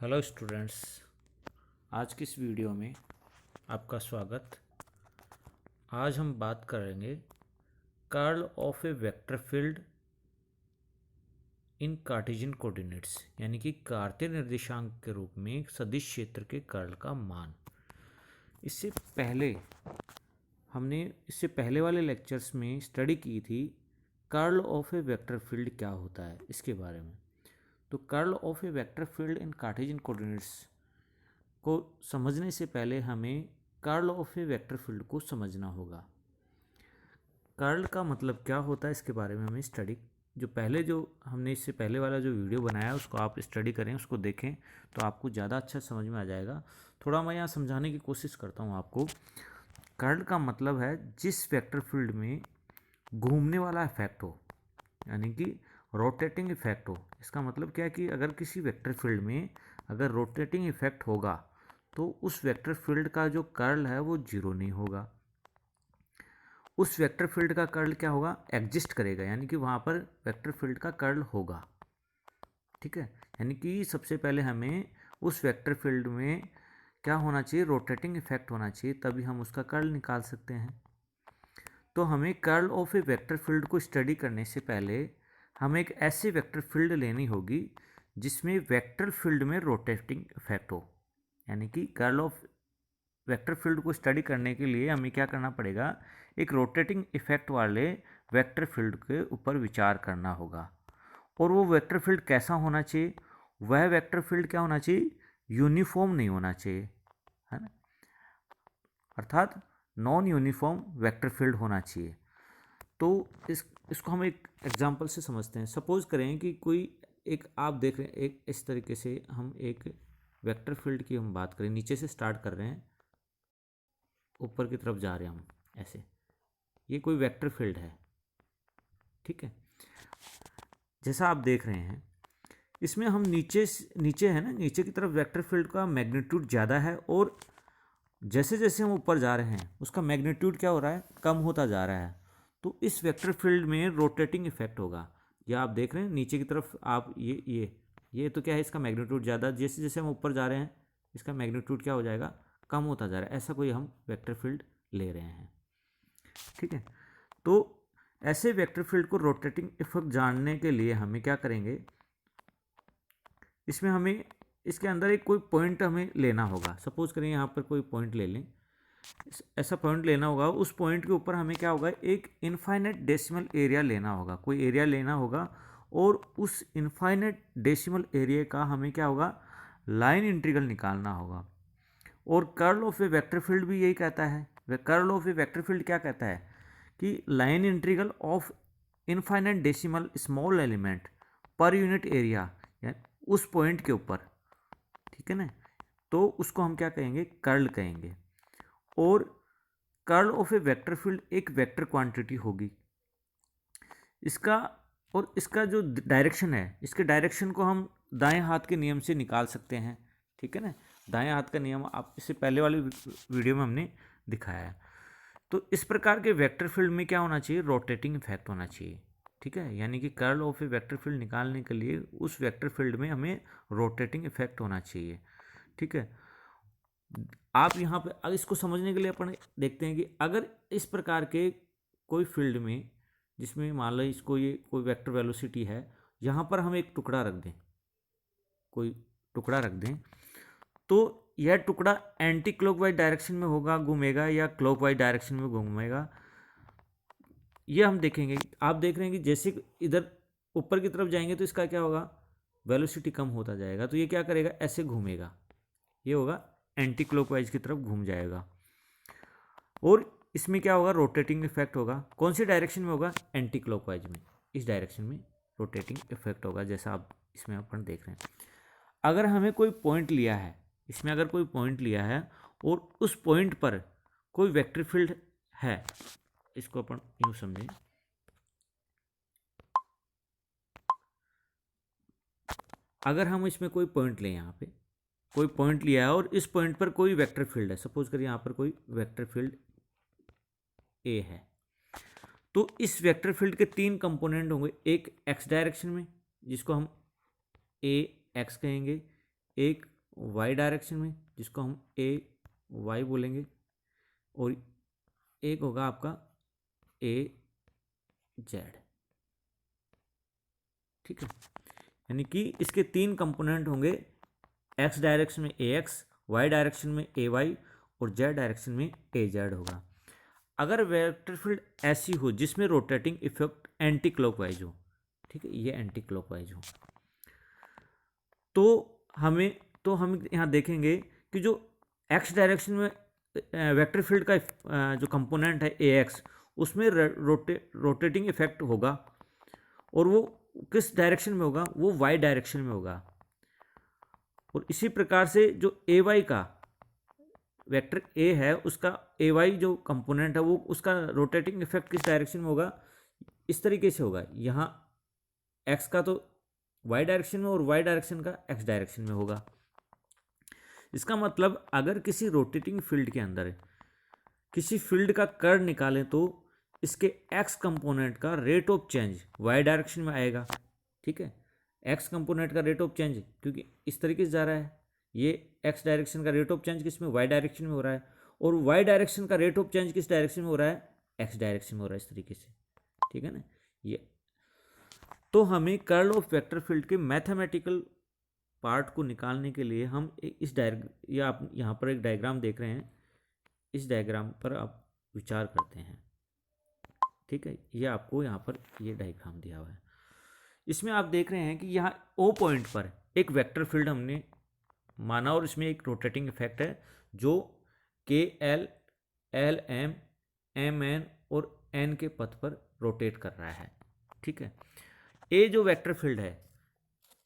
Hello students, आज की इस वीडियो में आपका स्वागत। आज हम बात करेंगे curl of a vector field in Cartesian coordinates, यानी कि कार्तीय निर्देशांक के रूप में एक सदिश क्षेत्र के कर्ल का मान। इससे पहले हमने वाले लेक्चर्स में स्टडी की थी curl of a vector field क्या होता है इसके बारे में। तो curl of a vector field in Cartesian coordinates को समझने से पहले हमें curl of a vector field को समझना होगा। कर्ल का मतलब क्या होता है इसके बारे में हमें स्टडी, जो हमने इससे पहले वाला जो वीडियो बनाया उसको आप स्टडी करें, उसको देखें तो आपको ज़्यादा अच्छा समझ में आ जाएगा। थोड़ा मैं यहाँ समझाने की कोशिश करता हूँ आपको। कर्ल का मतलब है जिस वेक्टर फील्ड में घूमने वाला इफेक्ट हो, यानी कि रोटेटिंग इफेक्ट हो। इसका मतलब क्या है कि अगर किसी वेक्टर फील्ड में अगर रोटेटिंग इफेक्ट होगा तो उस वेक्टर फील्ड का जो कर्ल है वो जीरो नहीं होगा। उस वेक्टर फील्ड का कर्ल क्या होगा, एग्जिस्ट करेगा, यानी कि वहाँ पर वेक्टर फील्ड का कर्ल होगा। ठीक है, यानी कि सबसे पहले हमें उस वेक्टर फील्ड में क्या होना चाहिए, रोटेटिंग इफेक्ट होना चाहिए, तभी हम उसका कर्ल निकाल सकते हैं। तो हमें curl of a vector field को स्टडी करने से पहले हमें एक ऐसी वेक्टर फील्ड लेनी होगी जिसमें वेक्टर फील्ड में रोटेटिंग इफेक्ट हो। यानी कि कर्ल ऑफ वेक्टर फील्ड को स्टडी करने के लिए हमें क्या करना पड़ेगा, एक रोटेटिंग इफेक्ट वाले वेक्टर फील्ड के ऊपर विचार करना होगा। और वो वेक्टर फील्ड कैसा होना चाहिए, वह वेक्टर फील्ड क्या होना चाहिए, यूनिफॉर्म नहीं होना चाहिए, है ना, अर्थात नॉन यूनिफॉर्म वेक्टर फील्ड होना चाहिए। तो इसको हम एक एग्जांपल से समझते हैं। सपोज करें कि कोई एक आप देख रहे हैं, एक इस तरीके से हम एक वेक्टर फील्ड की हम बात करें, नीचे से स्टार्ट कर रहे हैं, ऊपर की तरफ जा रहे हैं हम ऐसे, ये कोई वेक्टर फील्ड है। ठीक है, जैसा आप देख रहे हैं इसमें हम नीचे है ना, नीचे की तरफ वेक्टर फील्ड का मैग्नीट्यूड ज़्यादा है, और जैसे जैसे हम ऊपर जा रहे हैं उसका मैग्नीट्यूड क्या हो रहा है, कम होता जा रहा है। तो इस वेक्टर फील्ड में रोटेटिंग इफेक्ट होगा। ये आप देख रहे हैं नीचे की तरफ, आप ये तो क्या है, इसका मैग्नीट्यूड ज़्यादा, जैसे जैसे हम ऊपर जा रहे हैं इसका मैग्नीट्यूड क्या हो जाएगा, कम होता जा रहा है। ऐसा कोई हम वेक्टर फील्ड ले रहे हैं। ठीक है, तो ऐसे वेक्टर फील्ड को रोटेटिंग इफेक्ट जानने के लिए हमें क्या करेंगे, इसमें हमें इसके अंदर एक कोई पॉइंट हमें लेना होगा। सपोज करें यहाँ पर कोई पॉइंट ले लें, ऐसा पॉइंट लेना होगा। उस पॉइंट के ऊपर हमें क्या होगा, एक इनफाइनाइट डेसिमल एरिया लेना होगा, कोई एरिया लेना होगा, और उस इनफाइनाइट डेसिमल एरिया का हमें क्या होगा, लाइन इंटीग्रल निकालना होगा। और curl of a vector field भी यही कहता है। Curl of a vector field क्या कहता है कि line integral of infinite decimal small element per unit area, उस पॉइंट के ऊपर। ठीक है ना, तो उसको हम क्या कहेंगे, कर्ल कहेंगे। और curl of a vector field एक वेक्टर क्वांटिटी होगी इसका, और इसका जो डायरेक्शन है, इसके डायरेक्शन को हम दाएं हाथ के नियम से निकाल सकते हैं। ठीक है ना, दाएं हाथ का नियम आप इससे पहले वाली वीडियो में हमने दिखाया है। तो इस प्रकार के वेक्टर फील्ड में क्या होना चाहिए, रोटेटिंग इफेक्ट होना चाहिए। ठीक है, यानी कि curl of a vector field निकालने के लिए उस वेक्टर फील्ड में हमें रोटेटिंग इफेक्ट होना चाहिए। ठीक है, आप यहाँ पे अब इसको समझने के लिए अपन देखते हैं कि अगर इस प्रकार के कोई फील्ड में, जिसमें मान लो इसको ये कोई वेक्टर वेलोसिटी है, यहाँ पर हम एक टुकड़ा रख दें, कोई टुकड़ा रख दें, तो यह टुकड़ा एंटी क्लॉकवाइज डायरेक्शन में होगा, घूमेगा, या क्लॉकवाइज डायरेक्शन में घूमेगा, ये हम देखेंगे। आप देख रहे हैं कि जैसे इधर ऊपर की तरफ जाएंगे तो इसका क्या होगा, वेलोसिटी कम होता जाएगा, तो ये क्या करेगा, ऐसे घूमेगा, ये होगा एंटी क्लॉकवाइज की तरफ घूम जाएगा। और इसमें क्या होगा, रोटेटिंग इफेक्ट होगा। कौन सी डायरेक्शन में होगा, एंटी क्लॉकवाइज में, इस डायरेक्शन में रोटेटिंग इफेक्ट होगा, जैसा आप इसमें अपन देख रहे हैं। अगर हमें कोई पॉइंट लिया है, इसमें अगर कोई पॉइंट लिया है और उस पॉइंट पर कोई वेक्टर फील्ड है, इसको अपन यूँ समझें, अगर हम इसमें कोई पॉइंट लें, यहाँ पे कोई पॉइंट लिया है और इस पॉइंट पर कोई वेक्टर फील्ड है, सपोज करिए यहाँ पर कोई वेक्टर फील्ड ए है, तो इस वेक्टर फील्ड के तीन कंपोनेंट होंगे। एक एक्स डायरेक्शन में, जिसको हम ए एक्स कहेंगे, एक वाई डायरेक्शन में जिसको हम ए वाई बोलेंगे, और एक होगा आपका ए जेड। ठीक है, यानी कि इसके 3 कंपोनेंट होंगे, एक्स डायरेक्शन में ए एक्स, वाई डायरेक्शन में ए वाई, और जेड डायरेक्शन में ए जेड होगा। अगर वेक्टर फील्ड ऐसी हो जिसमें रोटेटिंग इफेक्ट एंटी क्लॉकवाइज हो, ठीक है, ये एंटी क्लॉकवाइज हो, तो हम यहाँ देखेंगे कि जो एक्स डायरेक्शन में वेक्टर फील्ड का जो कंपोनेंट है ए एक्स, उसमें रोटेटिंग इफेक्ट होगा, और वो किस डायरेक्शन में होगा, वो वाई डायरेक्शन में होगा। और इसी प्रकार से जो ए वाई का वेक्टर ए है, उसका ए वाई जो कंपोनेंट है, वो उसका रोटेटिंग इफेक्ट किस डायरेक्शन में होगा, इस तरीके से होगा। यहाँ एक्स का तो वाई डायरेक्शन में और वाई डायरेक्शन का एक्स डायरेक्शन में होगा। इसका मतलब अगर किसी रोटेटिंग फील्ड के अंदर किसी फील्ड का कर्ल निकालें तो इसके एक्स कंपोनेंट का rate of change y direction में आएगा। ठीक है, एक्स कंपोनेंट का रेट ऑफ चेंज, क्योंकि इस तरीके से जा रहा है, ये एक्स डायरेक्शन का रेट ऑफ चेंज किस में, वाई डायरेक्शन में हो रहा है, और वाई डायरेक्शन का रेट ऑफ चेंज किस डायरेक्शन में हो रहा है, एक्स डायरेक्शन में हो रहा है, इस तरीके से। ठीक है ना, ये तो हमें कर्ल ऑफ वेक्टर फील्ड के मैथमेटिकल पार्ट को निकालने के लिए हम इस या आप यहाँ पर एक डायग्राम देख रहे हैं, इस डायग्राम पर आप विचार करते हैं। ठीक है, ये आपको यहाँ पर ये डायग्राम दिया हुआ है। इसमें आप देख रहे हैं कि यहाँ ओ पॉइंट पर एक वेक्टर फील्ड हमने माना, और इसमें एक रोटेटिंग इफेक्ट है जो के L L M M N और एन के पथ पर रोटेट कर रहा है। ठीक है, ए जो वेक्टर फील्ड है,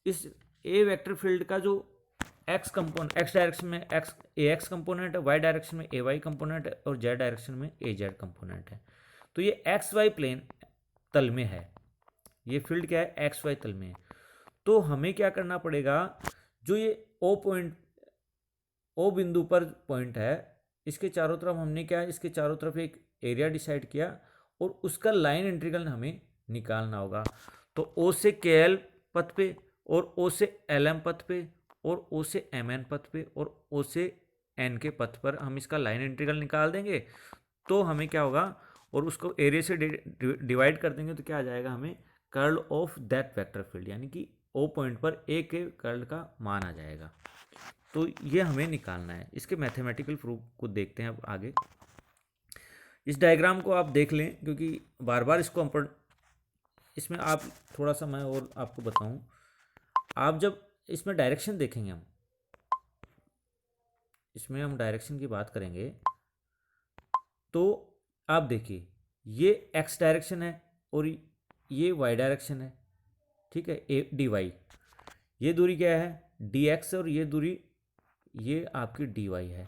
इस ए वेक्टर फील्ड का जो एक्स कंपोनेंट, एक्स डायरेक्शन में एक्स ए एक्स कंपोनेंट है, वाई डायरेक्शन में ए वाई कंपोनेंट है, और जेड डायरेक्शन में ए जेड कंपोनेंट है। तो ये एक्स वाई प्लेन तल में है, ये फील्ड क्या है, एक्स वाई तल में है। तो हमें क्या करना पड़ेगा, जो ये ओ पॉइंट, ओ बिंदु पर पॉइंट है, इसके चारों तरफ हमने क्या है, इसके चारों तरफ एक एरिया डिसाइड किया, और उसका लाइन इंटीग्रल हमें निकालना होगा। तो ओ से के एल पथ पे, और ओ से एल एम पथ पे, और ओ से एम एन पथ पे, और ओ से एन के पथ पर हम इसका लाइन इंटीग्रल निकाल देंगे। तो हमें क्या होगा, और उसको एरिया से डिवाइड कर देंगे, तो क्या आ जाएगा, हमें curl of that vector field, यानी कि ओ पॉइंट पर ए के कर्ल का मान आ जाएगा। तो ये हमें निकालना है। इसके मैथमेटिकल प्रूफ को देखते हैं अब आगे। इस डायग्राम को आप देख लें, क्योंकि बार बार इसको हम इसमें आप थोड़ा सा मैं और आपको बताऊं, आप जब इसमें डायरेक्शन देखेंगे, इसमें हम डायरेक्शन की बात करेंगे, तो आप देखिए ये एक्स डायरेक्शन है और ये वाई डायरेक्शन है। ठीक है, ए डी वाई, ये दूरी क्या है, डी एक्स, और ये दूरी ये आपकी डी वाई है।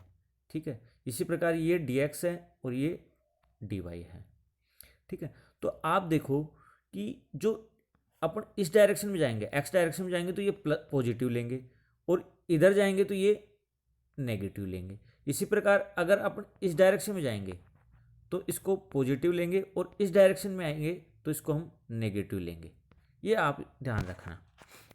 ठीक है, इसी प्रकार ये डी एक्स है और ये डी वाई है। ठीक है, तो आप देखो कि जो अपन इस डायरेक्शन में जाएंगे, एक्स डायरेक्शन में जाएंगे तो ये पॉजिटिव लेंगे, और इधर जाएंगे तो ये नेगेटिव लेंगे। इसी प्रकार अगर अपन इस डायरेक्शन में जाएंगे तो इसको पॉजिटिव लेंगे, और इस डायरेक्शन में आएंगे तो इसको हम नेगेटिव लेंगे। ये आप ध्यान रखना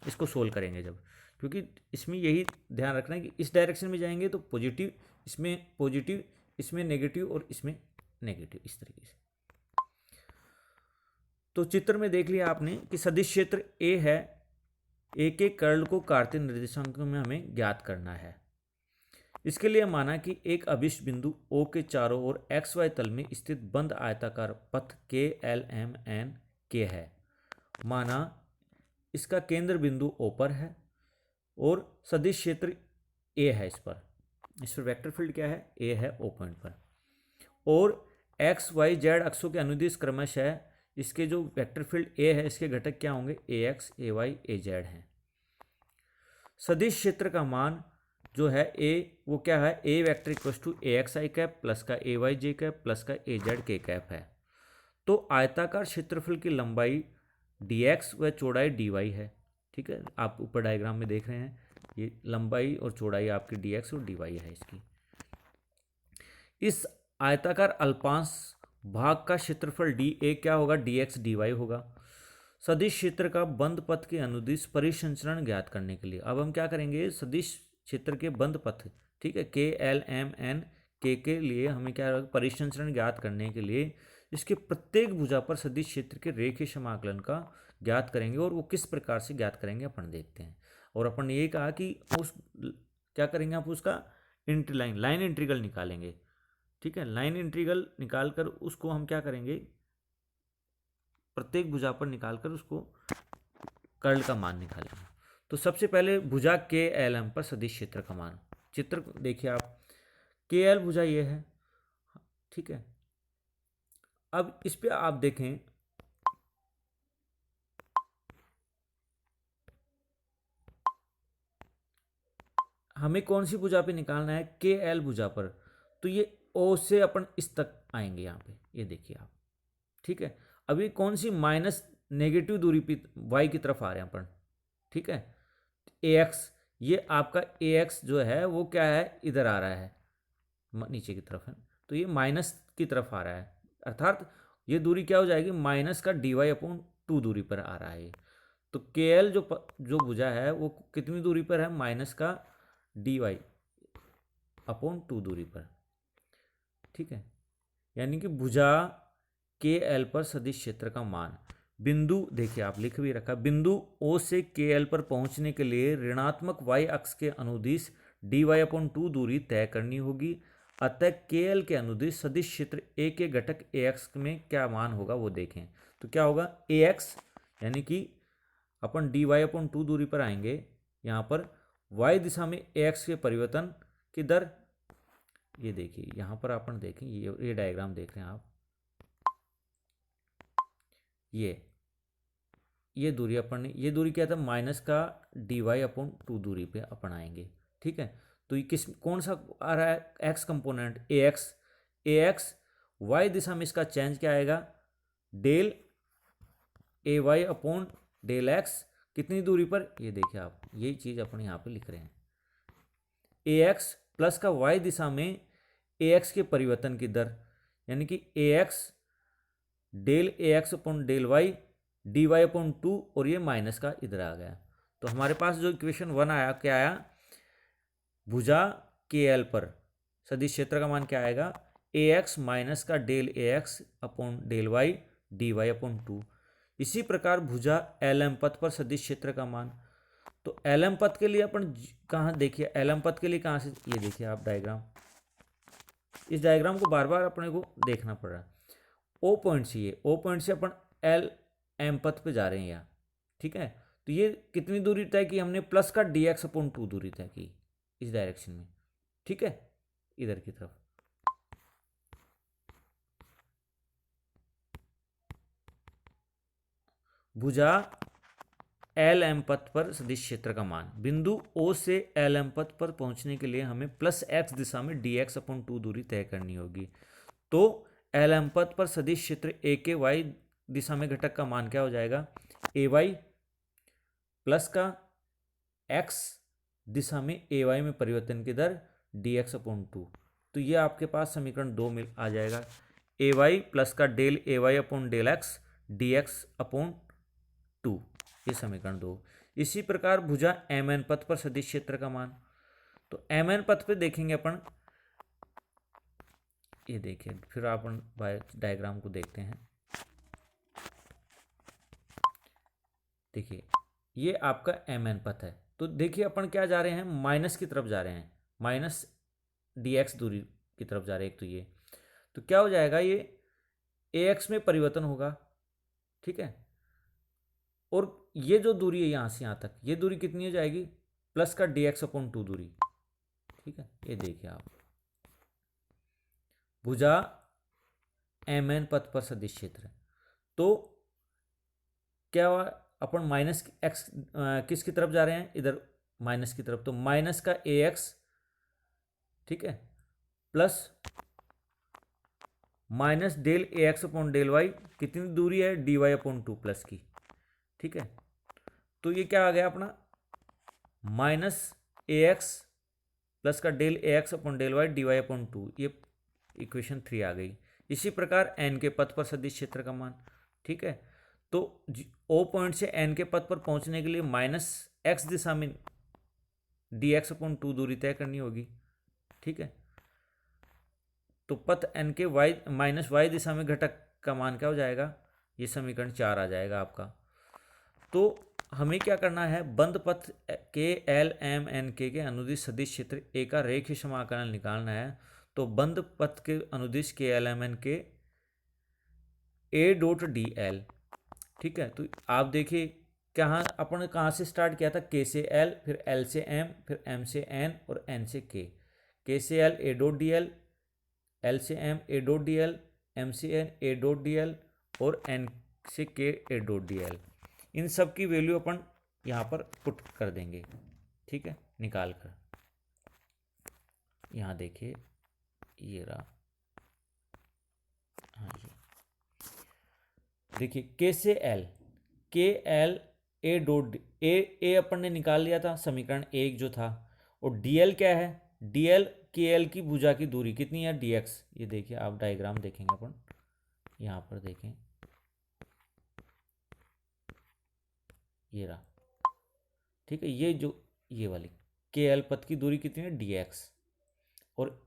इसको सोल्व करेंगे जब, क्योंकि इसमें यही ध्यान रखना है कि इस डायरेक्शन में जाएंगे तो पॉजिटिव, इसमें नेगेटिव, और इसमें नेगेटिव, इस तरीके से। तो चित्र में देख लिया आपने कि सदिश क्षेत्र ए है, ए के कर्ल को कार्तीय निर्देशांकों में हमें ज्ञात करना है। इसके लिए माना कि एक अभिष्ट बिंदु ओ के चारों ओर एक्स वाई तल में स्थित बंद आयताकार पथ के एल एम एन के है। माना इसका केंद्र बिंदु ओ पर है और सदिश क्षेत्र ए है, इस पर वेक्टर फील्ड क्या है, ए है ओ पॉइंट पर, और एक्स वाई जेड अक्षों के अनुदिश क्रमशः इसके जो वेक्टर फील्ड ए है, इसके घटक क्या होंगे, ए x A y A Z हैं। सदिश क्षेत्र का मान जो है ए, वो क्या है, A vector equal to A x i cap plus का A y j cap plus का ए जेड के कैप है। तो आयताकार क्षेत्रफल की लंबाई डी एक्स व चौड़ाई डी वाई है। ठीक है, आप ऊपर डायग्राम में देख रहे हैं, ये लंबाई और चौड़ाई आपकी डी एक्स और डी वाई है इसकी। इस आयताकार अल्पांश भाग का क्षेत्रफल डी ए क्या होगा, डी एक्स डी वाई होगा। सदिश क्षेत्र का बंद पथ के अनुदिश परिसंचरण ज्ञात करने के लिए अब हम क्या करेंगे, सदिश क्षेत्र के बंद पथ, ठीक है, के एल एम एन के लिए हमें क्या परिसंचरण ज्ञात करने के लिए इसके प्रत्येक भुजा पर सदिश क्षेत्र के रेखीय समाकलन का ज्ञात करेंगे। और वो किस प्रकार से ज्ञात करेंगे अपन देखते हैं। और अपन ने ये कहा कि उस क्या करेंगे, आप उसका लाइन इंटीग्रल निकालेंगे, ठीक है। लाइन इंटीग्रल निकाल कर उसको हम क्या करेंगे, प्रत्येक भुजा पर निकालकर उसको कर्ल का मान निकालेंगे। तो सबसे पहले भुजा के एल एम पर सदिश क्षेत्र का मान, चित्र देखिए आप, के एल भुजा ये है, ठीक है। अब इस पे आप देखें, हमें कौन सी भुजा पे निकालना है, के एल भुजा पर। तो ये ओ से अपन इस तक आएंगे यहाँ पे, ये देखिए आप, ठीक है। अभी कौन सी माइनस नेगेटिव दूरी पे वाई की तरफ आ रहे हैं अपन, ठीक है। ए एक्स, ये आपका ए एक्स जो है वो क्या है, इधर आ रहा है, नीचे की तरफ है, तो ये माइनस की तरफ आ रहा है, अर्थात ये दूरी क्या हो जाएगी, माइनस का डी वाई अपॉन 2 दूरी पर आ रहा है। तो के एल जो भुजा है वो कितनी दूरी पर है, माइनस का डी वाई अपॉन 2 दूरी पर, ठीक है। यानी कि भुजा के एल पर सदिश क्षेत्र का मान, बिंदु देखिए आप लिख भी रखा, बिंदु ओ से के एल पर पहुंचने के लिए ऋणात्मक वाई अक्ष के अनुदिश डी वाई अपॉन 2 दूरी तय करनी होगी। अतः के एल के अनुदिश सदिश क्षेत्र ए के घटक ए एक्स में क्या मान होगा वो देखें। तो क्या होगा, ए एक्स यानी कि अपन डी वाई अपॉन 2 दूरी पर आएंगे, यहाँ पर वाई दिशा में ए एक्स के परिवर्तन की दर, ये देखिए यहाँ पर अपन देखें, ये डायग्राम देख रहे हैं आप, ये दूरी अपन ने, ये दूरी क्या था, माइनस का डी वाई अपॉन 2 दूरी पे अपन आएंगे, ठीक है। तो ये कौन सा आ रहा है, एक्स कंपोनेंट, ए एक्स वाई दिशा में इसका चेंज क्या आएगा, del A y upon del x, कितनी दूरी पर, ये देखिए आप, यही चीज़ अपन यहाँ पे लिख रहे हैं, ए एक्स प्लस का वाई दिशा में ए एक्स के परिवर्तन की दर, यानी कि A x del A x upon del y d y upon 2, और ये माइनस का इधर आ गया। तो हमारे पास जो इक्वेशन 1 आया, क्या आया, भुजा के एल पर सदिश क्षेत्र का मान क्या आएगा, ए एक्स माइनस का del A x upon del y d y upon 2। इसी प्रकार भुजा एल एम पथ पर सदिश क्षेत्र का मान, तो एल एम पथ के लिए अपन कहाँ देखिए, एल एम पथ के लिए कहाँ से, ये देखिए आप डायग्राम, इस डायग्राम को बार बार अपने को देखना पड़ रहा है। ओ पॉइंट से, ये ओ पॉइंट से अपन एल एम पथ पे जा रहे हैं यहाँ, ठीक है। तो ये कितनी दूरी तय की हमने, प्लस का डी एक्स अपॉन 2 दूरी तय की इस डायरेक्शन में, ठीक है, इधर की तरफ। भुजा एल एम पथ पर सदिश क्षेत्र का मान, बिंदु ओ से एल एम पथ पर पहुंचने के लिए हमें प्लस एक्स दिशा में डी एक्स अपॉन 2 दूरी तय करनी होगी। तो एल एम पथ पर सदिश क्षेत्र ए के वाई दिशा में घटक का मान क्या हो जाएगा, ए वाई प्लस का एक्स दिशा में ए वाई में परिवर्तन की दर डी एक्स अपॉन 2। तो ये आपके पास समीकरण 2 मिल आ जाएगा, ए वाई प्लस का del A y upon del x d x upon 2, ये समीकरण 2। इसी प्रकार भुजा एम एन पथ पर सदिश क्षेत्र का मान, तो एम एन पथ पे देखेंगे अपन, ये देखिए फिर अपन डायग्राम को देखते हैं, देखिए ये आपका एम एन पथ है। तो देखिए अपन क्या जा रहे हैं, माइनस की तरफ जा रहे हैं, माइनस डी एक्स दूरी की तरफ जा रहे हैं एक, तो ये तो क्या हो जाएगा, ये ए एक्स में परिवर्तन होगा, ठीक है। और ये जो दूरी है यहाँ से यहाँ तक, ये दूरी कितनी हो जाएगी, प्लस का डी एक्स अपॉन 2 दूरी, ठीक है। ये देखिए आप, भुजा एम एन पथ पर सदिश क्षेत्र, तो क्या हुआ, अपन माइनस एक्स किसकी तरफ जा रहे हैं, इधर माइनस की तरफ, तो माइनस का ए एक्स, ठीक है, plus minus del A x upon del Y, कितनी दूरी है, डी वाई अपॉन 2 प्लस की, ठीक है। तो ये क्या आ गया अपना, माइनस ए एक्स प्लस का del A x upon del y d y upon 2, ये इक्वेशन 3 आ गई। इसी प्रकार एन के पथ पर सदिश क्षेत्र का मान, ठीक है। तो ओ पॉइंट से एन के पथ पर पहुंचने के लिए माइनस एक्स दिशा में डी एक्स अपॉन 2 दूरी तय करनी होगी। ठीक है, तो पथ एन के वाई माइनस वाई दिशा में घटक का मान क्या हो जाएगा, ये समीकरण 4 आ जाएगा आपका। तो हमें क्या करना है, बंद पथ के एल एम एन के अनुदिश सदिश क्षेत्र ए का रेखीय समाकलन निकालना है। तो बंद पथ के अनुदिश के एल एम एन के ए डॉट डी एल। ठीक है, तो आप देखिए कहाँ अपन कहाँ से स्टार्ट किया था, के से एल, फिर एल से एम, फिर एम से एन और एन से के से L A dot D L से M A dot D M से एन ए डॉट डी और एन से के ए डॉट डी इन सब की वैल्यू अपन यहाँ पर पुट कर देंगे। ठीक है, निकाल कर यहाँ देखिए ये रहा, हाँ ये देखिए के एल ए डॉट ए अपन ने निकाल लिया था, समीकरण एक जो था। और डी एल क्या है, डी एल के एल की भुजा की दूरी कितनी है, डी एक्स। ये देखिए आप डायग्राम देखेंगे अपन, यहाँ पर देखें ये रहा। ठीक है, ये जो ये वाली के एल पथ की दूरी कितनी है, डी एक्स। और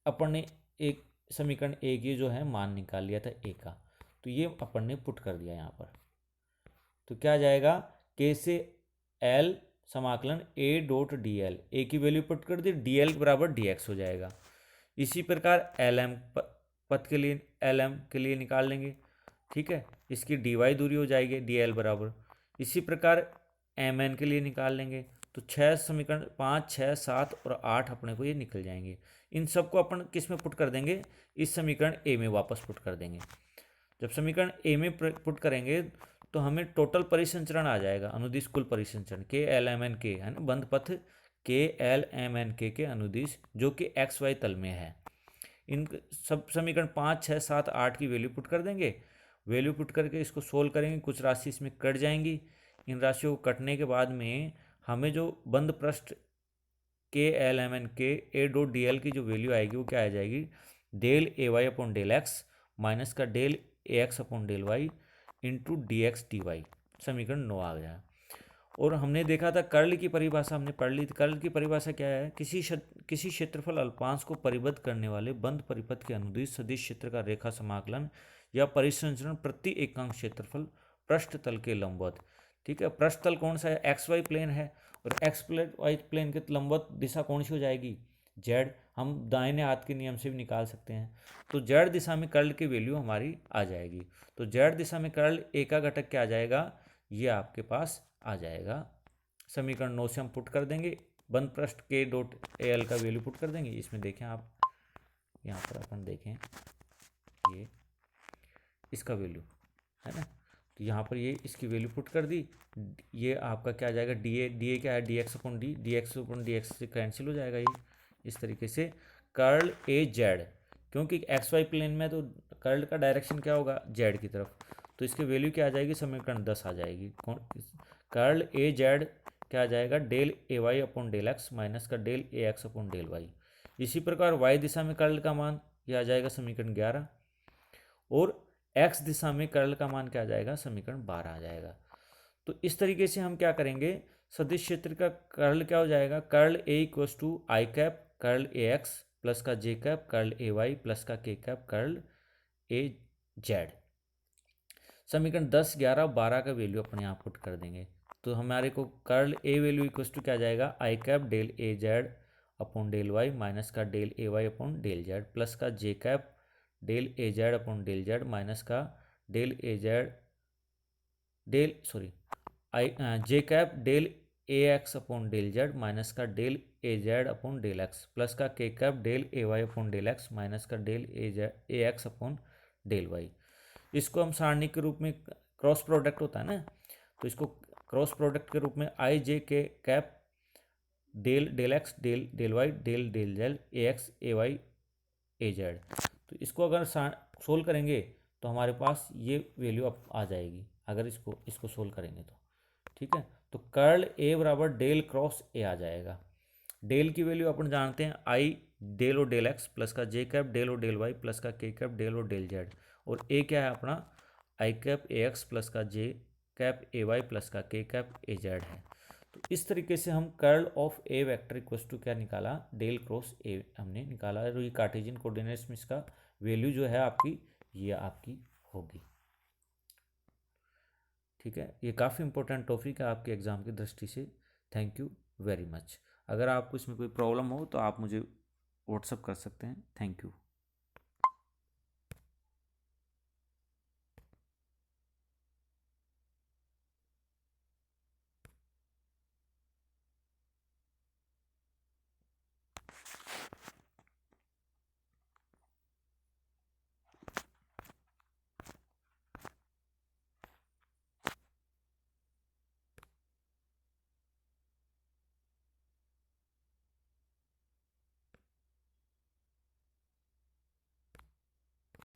अपन ने एक समीकरण एक ये जो है मान निकाल लिया था ए का, तो ये अपन ने पुट कर दिया यहाँ पर। तो क्या जाएगा, के से एल समाकलन ए डॉट डी एल, ए की वैल्यू पुट कर दी, डी एल बराबर डी एक्स हो जाएगा। इसी प्रकार एल एम पथ के लिए एल एम के लिए निकाल लेंगे। ठीक है, इसकी डी वाई दूरी हो जाएगी डी एल बराबर। इसी प्रकार एम एन के लिए निकाल लेंगे। तो 6 समीकरण 5, 6, 7 और 8 अपने को ये निकल जाएंगे। इन सबको अपन किस में पुट कर देंगे, इस समीकरण ए में वापस पुट कर देंगे। जब समीकरण ए में पुट करेंगे तो हमें टोटल परिसंचरण आ जाएगा, अनुदिश कुल परिसंचरण के एल एम एन के है ना, बंद पथ के एल एम एन के अनुदिश जो कि एक्स वाई तल में है। इन सब समीकरण 5, 6, 7, 8 की वैल्यू पुट कर देंगे। वैल्यू पुट करके इसको सोल्व करेंगे, कुछ राशि इसमें कट जाएंगी। इन राशियों को कटने के बाद में हमें जो बंद पृष्ठ के एल एम एन के ए डॉट डी एल की जो वैल्यू आएगी वो क्या आ जाएगी, del A y upon del x minus का del A x upon del y into d x d y. समीकरण 9 आ गया। और हमने देखा था कर्ल की परिभाषा हमने पढ़ ली थी। कर्ल की परिभाषा क्या है, किसी क्षेत्रफल अल्पांश को परिबद्ध करने वाले बंद परिपथ के अनुदिश सदिश क्षेत्र का रेखा समाकलन या परिसंचरण प्रति एकांक क्षेत्रफल पृष्ठ तल के लंबवत। ठीक है, पृष्ठ तल कौन सा है, एक्स वाई प्लेन है, और एक्स वाई प्लेन के लंबवत दिशा कौन सी हो जाएगी, जेड। हम दाहिने हाथ के नियम से भी निकाल सकते हैं। तो जेड दिशा में कर्ल की वैल्यू हमारी आ जाएगी। तो जेड दिशा में कर्ल ए का घटक क्या आ जाएगा, ये आपके पास आ जाएगा। समीकरण 9 से हम पुट कर देंगे, बंद पृष्ठ के डॉट ए एल का वैल्यू पुट कर देंगे। इसमें देखें आप, यहाँ पर अपन देखें ये इसका वैल्यू है ना, तो यहाँ पर ये इसकी वैल्यू पुट कर दी। ये आपका क्या आ जाएगा, डी ए क्या है, D x upon D x से कैंसिल हो जाएगा। ये इस तरीके से कर्ल ए जेड, क्योंकि एक्स वाई प्लेन में तो कर्ल का डायरेक्शन क्या होगा, जेड की तरफ, तो इसकी वैल्यू क्या आ जाएगी, समीकरण 10 आ जाएगी। कौन, कर्ल ए जेड क्या आ जाएगा, del A y upon del x minus का del A x upon del y. इसी प्रकार वाई दिशा में कर्ल का मान यह आ जाएगा समीकरण 11, और एक्स दिशा में कर्ल का मान क्या आ जाएगा, समीकरण 12 आ जाएगा। तो इस तरीके से हम क्या करेंगे, सदिश क्षेत्र का कर्ल क्या हो जाएगा, curl A equals to i cap curl A x plus का j cap curl A y plus का के कैप कर्ल ए जेड। समीकरण 10, 11, 12 का वैल्यू अपन यहाँ पुट कर देंगे। तो हमारे को curl A value equals to क्या जाएगा, i cap del A z upon del y minus का del A y upon del z plus का j cap del A z upon del z minus का del A z del sorry i j cap del A x upon del z minus का del A z upon del x plus का k cap del A y upon del x minus का del A x upon del Y. इसको हम सारणी के रूप में, cross product होता है ना, तो इसको क्रॉस प्रोडक्ट के रूप में I J K cap del del x del del y del del z A x A y A z. तो इसको अगर सोल्व करेंगे तो हमारे पास ये वैल्यू अब आ जाएगी, अगर इसको सोल्व करेंगे तो। ठीक है, तो कर्ल ए बराबर डेल क्रॉस ए आ जाएगा। डेल की वैल्यू अपन जानते हैं, आई डेल और डेल एक्स प्लस का जे कैप डेल और डेल वाई प्लस का के कैप डेल और डेल जेड, और ए क्या है अपना आई कैप ए एक्स प्लस का j cap A y plus का के कैप ए जेड है। तो इस तरीके से हम curl of a vector equals to क्या निकाला, डेल क्रॉस ए हमने निकाला है। तो ये कार्टेशियन कोऑर्डिनेट्स में इसका वैल्यू जो है आपकी, ये आपकी होगी। ठीक है, ये काफ़ी इंपॉर्टेंट टॉपिक है आपके एग्ज़ाम की दृष्टि से। Thank you very much. अगर आपको इसमें कोई प्रॉब्लम हो तो आप मुझे व्हाट्सअप कर सकते हैं। Thank you.